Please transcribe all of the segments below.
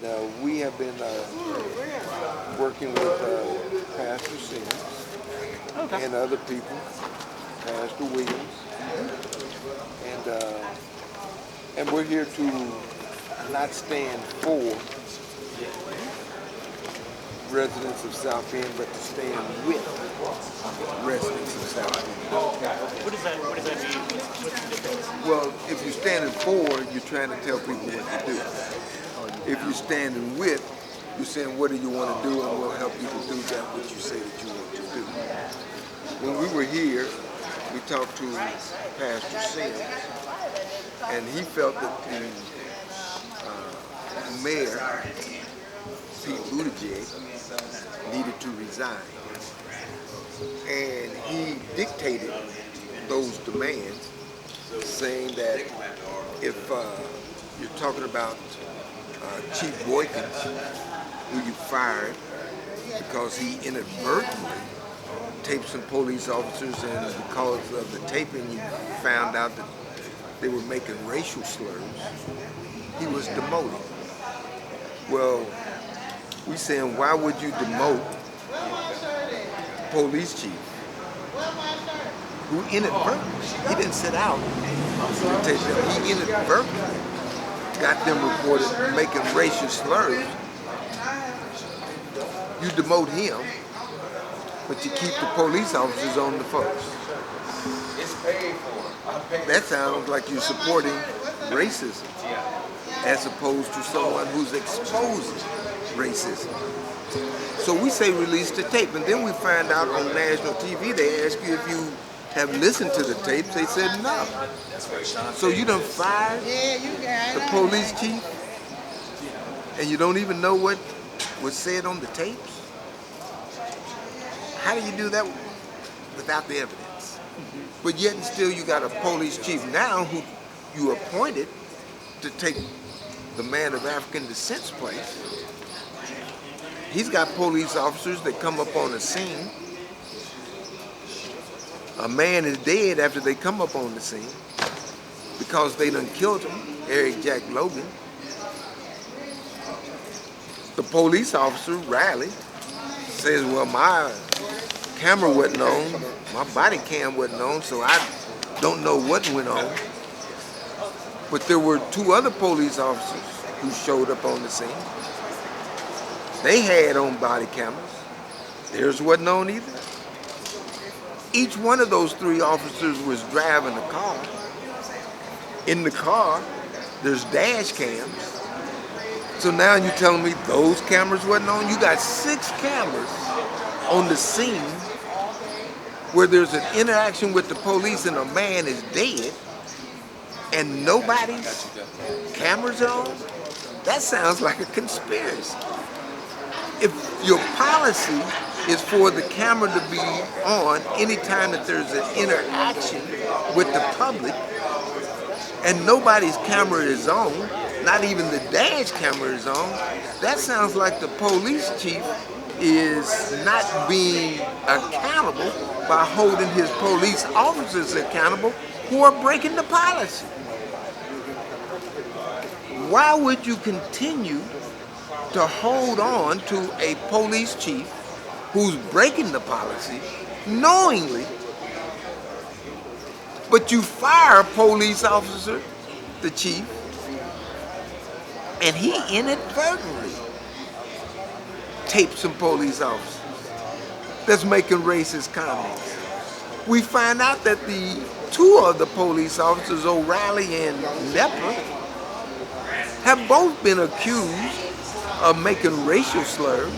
We have been working with Pastor Sims Okay. and other people, Pastor Williams, and we're here to not stand for residents of South Bend, but to stand with residents of South Bend. What does that mean? What's the difference? Well, if you're standing for, you're trying to tell people what to do. If you're standing with, you're saying, what do you want to do, and we'll help you to do that what you say that you want to do. When we were here, we talked to Pastor Sims, and he felt that the mayor, Pete Buttigieg, needed to resign. And he dictated those demands, saying that if you're talking about Chief Boykins, who you fired because he inadvertently taped some police officers, and because of the taping you found out that they were making racial slurs, he was demoted. Well, we saying, why would you demote police chief who inadvertently, he didn't sit out to tape them, he inadvertently got them reported making racial slurs. You demote him, but you keep the police officers on the force. That sounds like you're supporting racism as opposed to someone who's exposing racism. So we say release the tape, and then we find out on national TV, they ask you if you have listened to the tapes. They said no. So you done fired the police chief, and you don't even know what was said on the tapes? How do you do that without the evidence? But yet and still you got a police chief now who you appointed to take the man of African descent's place. He's got police officers that come up on the scene. A man is dead after they come up on the scene because they done killed him, Eric Jack Logan. The police officer, Riley, says, well, my camera wasn't on, my body cam wasn't on, so I don't know what went on. But there were two other police officers who showed up on the scene. They had on body cameras. Theirs wasn't on either. Each one of those three officers was driving a car. In the car, there's dash cams. So now you're telling me those cameras wasn't on? You got 6 cameras on the scene where there's an interaction with the police and a man is dead and nobody's cameras are on? That sounds like a conspiracy. If your policy is for the camera to be on anytime that there's an interaction with the public and nobody's camera is on, not even the dash camera is on, that sounds like the police chief is not being accountable by holding his police officers accountable who are breaking the policy. Why would you continue to hold on to a police chief who's breaking the policy knowingly, but you fire a police officer, the chief, and he inadvertently taped some police officers that's making racist comments? We find out that the 2 of the police officers, O'Reilly and Lepper, have both been accused of making racial slurs.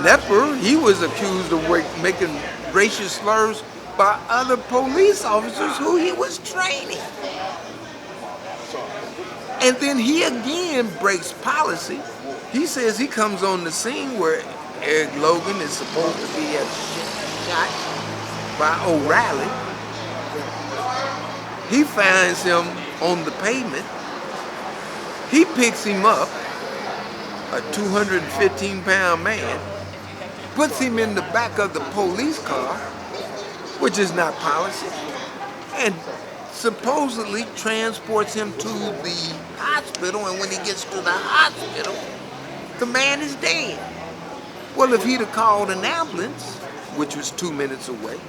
Lepper, he was accused of making racial slurs by other police officers who he was training. And then he again breaks policy. He says he comes on the scene where Eric Logan is supposed to be shot by O'Reilly. He finds him on the pavement. He picks him up, a 215-pound man, puts him in the back of the police car, which is not policy, and supposedly transports him to the hospital, and when he gets to the hospital, the man is dead. Well, if he'd have called an ambulance, which was 2 minutes away,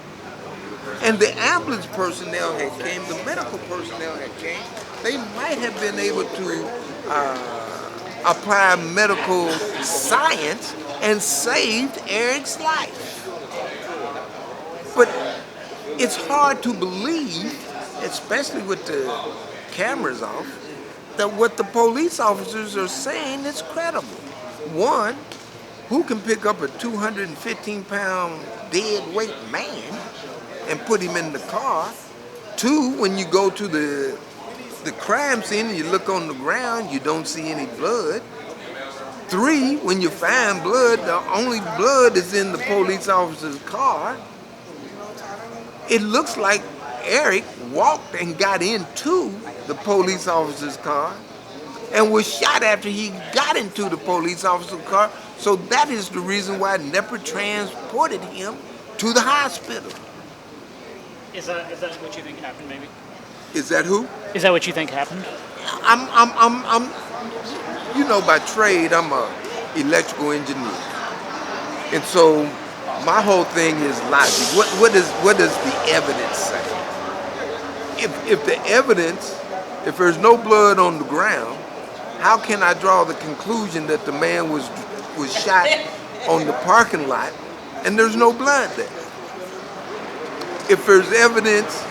and the ambulance personnel had came, the medical personnel had came, they might have been able to apply medical science and saved Eric's life. But it's hard to believe, especially with the cameras off, that what the police officers are saying is credible. One, who can pick up a 215-pound dead weight man and put him in the car? Two, when you go to the crime scene and you look on the ground, you don't see any blood. Three, when you find blood, the only blood is in the police officer's car. It looks like Eric walked and got into the police officer's car and was shot after he got into the police officer's car. So that is the reason why Nepper transported him to the hospital. Is that what you think happened? Maybe. Is that who? Is that what you think happened? I'm you know, by trade, I'm a electrical engineer. And so my whole thing is logic. What does the evidence say? If the evidence, if there's no blood on the ground, how can I draw the conclusion that the man was shot on the parking lot and there's no blood there? If there's evidence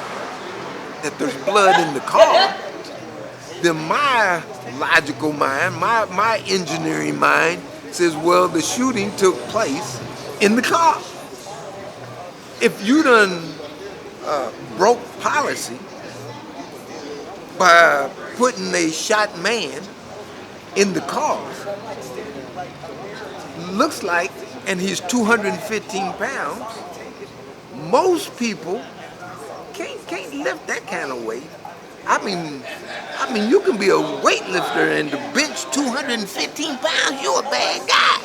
that there's blood in the car, then my logical mind, my engineering mind says, well, the shooting took place in the car. If you done broke policy by putting a shot man in the car, looks like, and he's 215 pounds, most people can't lift that kind of weight. I mean, you can be a weightlifter and to bench 215 pounds, you're a bad guy.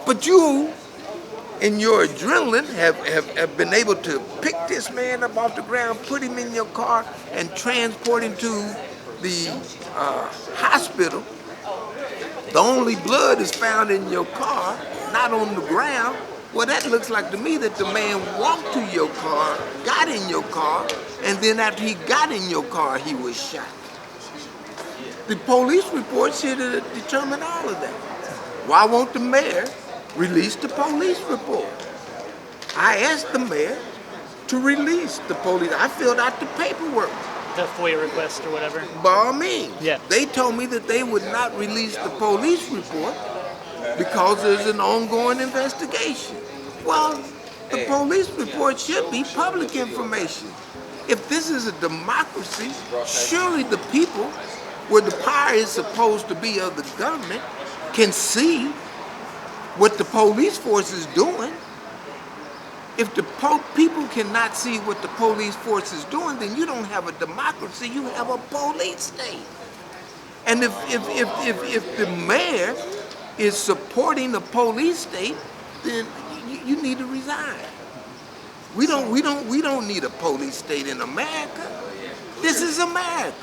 But you, in your adrenaline, have been able to pick this man up off the ground, put him in your car, and transport him to the hospital. The only blood is found in your car, not on the ground. Well, that looks like to me that the man walked to your car, got in your car, and then after he got in your car, he was shot. The police report should have determined all of that. Why won't the mayor release the police report? I asked the mayor to release the police. I filled out the paperwork. The FOIA request or whatever. By all means. Yeah. They told me that they would not release the police report because there's an ongoing investigation. Well, the police report should be public information. If this is a democracy, surely the people, where the power is supposed to be of the government, can see what the police force is doing. If the people cannot see what the police force is doing, then you don't have a democracy, you have a police state. And if the mayor is supporting the police state, then you need to resign. We don't need a police state in America. This is America.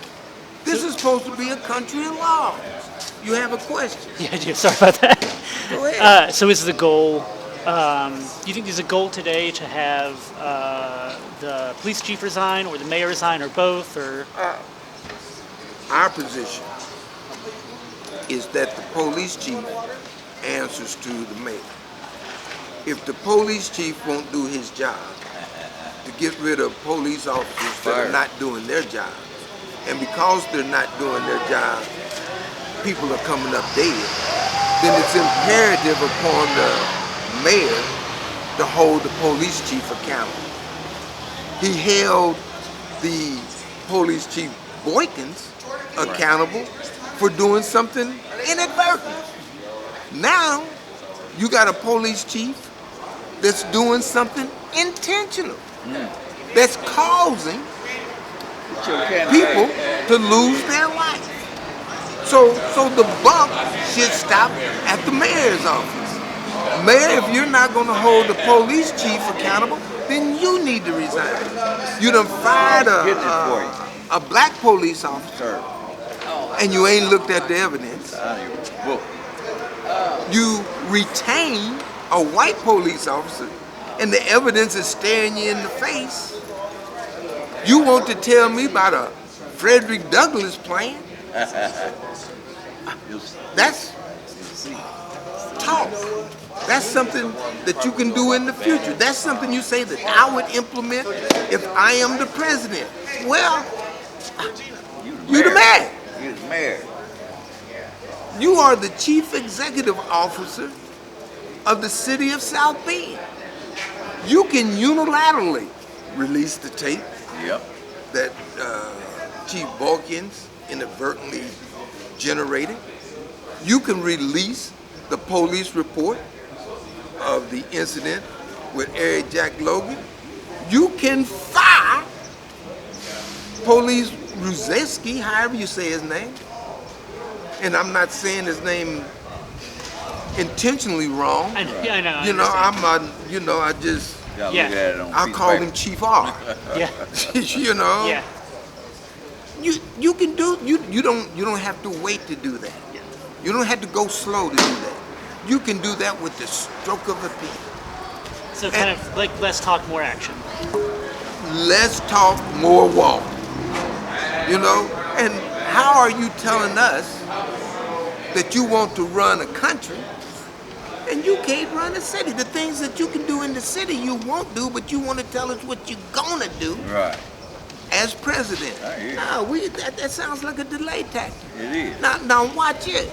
This is supposed to be a country of law. You have a question? Yeah, I do. Sorry about that. Go ahead. So is the goal, do you think there's a goal today to have the police chief resign or the mayor resign or both? Or Our position is that the police chief answers to the mayor. If the police chief won't do his job to get rid of police officers that are not doing their job, and because they're not doing their job, people are coming up dead, then it's imperative upon the mayor to hold the police chief accountable. He held the police chief Boykins accountable for doing something inadvertent. Now, you got a police chief that's doing something intentional, that's causing people to lose their life. So the buck should stop at the mayor's office. Mayor, if you're not going to hold the police chief accountable, then you need to resign. You done fired Getting it for you, a black police officer, sir. and you ain't looked at the evidence. Out of your book. You retain a white police officer, and the evidence is staring you in the face. You want to tell me about a Frederick Douglass plan? You'll see. That's You'll see. talk. That's something that you can do in the future. That's something you say that I would implement if I am the president. Well, you the man. You the mayor. You are the chief executive officer of the city of South Bend. You can unilaterally release the tape Yep. that Chief Balkins inadvertently generated. You can release the police report of the incident with Eric Jack Logan. You can fire Police Ruzeski, however you say his name. And I'm not saying his name intentionally wrong. I know. Yeah, I know. I You know, understand. I just, Gotta Yeah. look at it on a I piece of call paper. him Chief R. Yeah. You know, Yeah. you can do you don't have to wait to do that. You don't have to go slow to do that. You can do that with the stroke of a pen. So kind of like less talk, more action. Less talk, more walk. You know, and how are you telling us that you want to run a country and you can't run a city? The things that you can do in the city you won't do, but you want to tell us what you're gonna do Right. as president. I hear you. No, that sounds like a delay tactic. It is. Now watch this.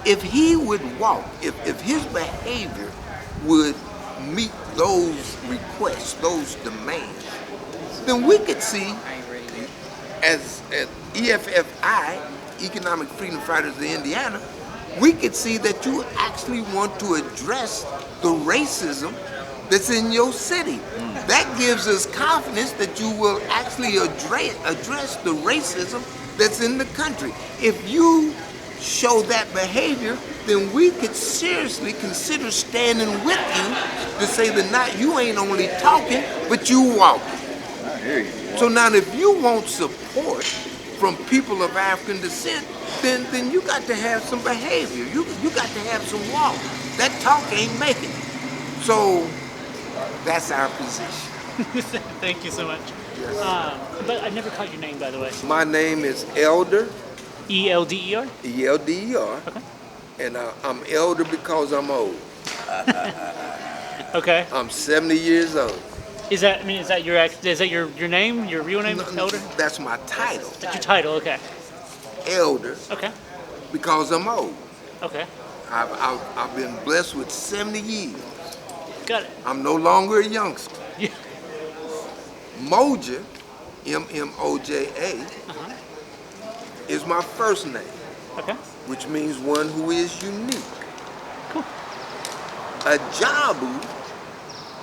If he would walk, if his behavior would meet those requests, those demands, then we could see, as EFFI, Economic Freedom Fighters of Indiana, we could see that you actually want to address the racism that's in your city. That gives us confidence that you will actually address the racism that's in the country. If you show that behavior, then we could seriously consider standing with you to say that not you ain't only talking, but you walking. I hear you. So now if you want support from people of African descent, then you got to have some behavior. You got to have some walk. That talk ain't making it. So that's our position. Thank you so much. But I never caught your name, by the way. My name is Elder, ELDER? E-L-D-E-R, Okay. and I'm elder because I'm old. Okay. I'm 70 years old. Is that your name? Your real name? Elder? That's my title, That's your title. Okay. elder, Okay. because I'm old. Okay. I've been blessed with 70 years. Got it. I'm no longer a youngster. Yeah. Mmoja, M-M-O-J-A, is my first name, Okay. which means one who is unique. Cool. Ajabu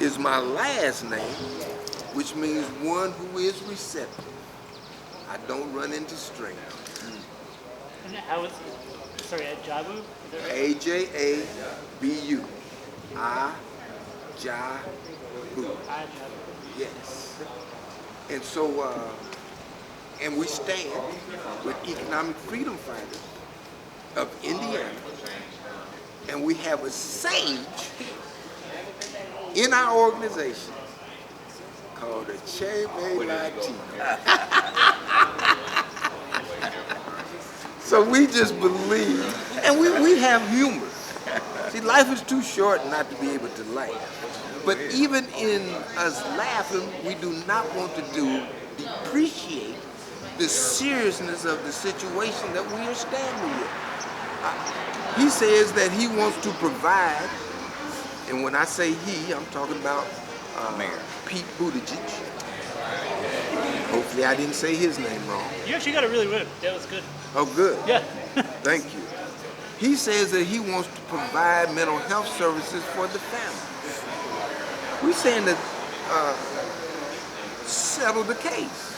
is my last name, which means one who is receptive. I don't run into strangers. And how is it? Sorry, Ajabu? Is that right? A-J-A-B-U. Ajabu. Ajabu. Yes. And so, and we stand with Economic Freedom Fighters of Indiana, and we have a sage in our organization called the Cherry Latino. So we just believe, and we have humor. See, life is too short not to be able to laugh. But even in us laughing, we do not want to depreciate the seriousness of the situation that we are standing with. He says that he wants to provide, and when I say he, I'm talking about Mayor Pete Buttigieg. Hopefully I didn't say his name wrong. You actually got it really good. That was good. Oh, good. Yeah. Thank you. He says that he wants to provide mental health services for the family. We're saying that settle the case.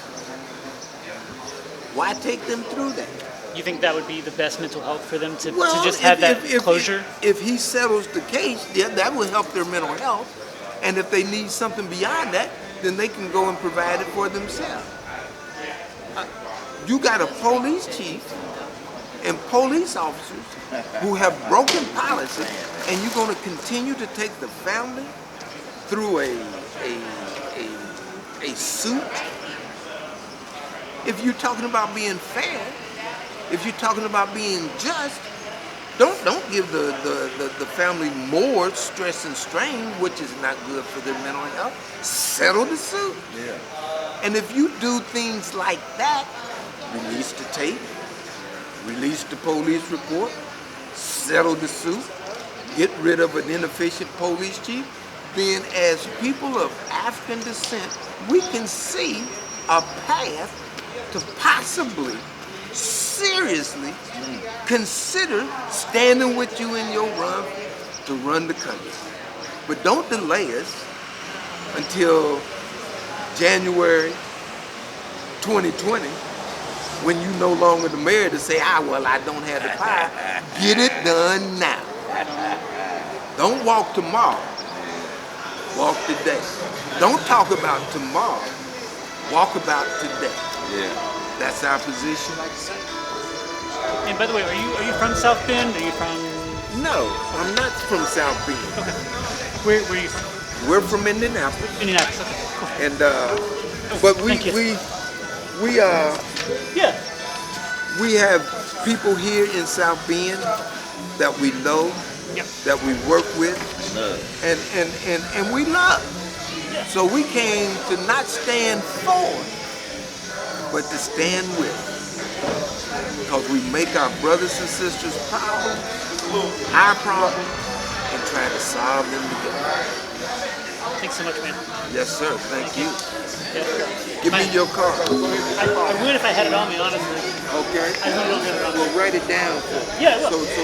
Why take them through that? You think that would be the best mental health for them to Well, just have that closure? If he settles the case, yeah, that will help their mental health. And if they need something beyond that, then they can go and provide it for themselves. You got a police chief and police officers who have broken policy, and you're going to continue to take the family through a suit. If you're talking about being fair, if you're talking about being just, don't give the family more stress and strain, which is not good for their mental health. Settle the suit. Yeah. And if you do things like that, release the tape, release the police report, settle the suit, get rid of an inefficient police chief, then as people of African descent, we can see a path to possibly, seriously consider standing with you in your run to run the country. But don't delay us until January 2020 when you no longer the mayor to say, well, I don't have the power. Get it done now. Don't walk tomorrow. Walk today. Don't talk about tomorrow. Walk about today. Yeah. That's our position. And by the way, are you from South Bend? Are you from? No, I'm not from South Bend. Okay. Where are you from? We're from Indianapolis, Indianapolis. Okay. Cool. and but Thank you. Yeah. we have people here in South Bend that we know, Yep. that we work with, Love. and we love. So we came to not stand for, but to stand with. Because we make our brothers and sisters' problems our problem and try to solve them together. Thanks so much, man. Yes, sir. Thank you. Yeah. Give me your card. I would if I had it on me, honestly. Okay. I really don't have it on me. Well, write it down. Yeah, I will. So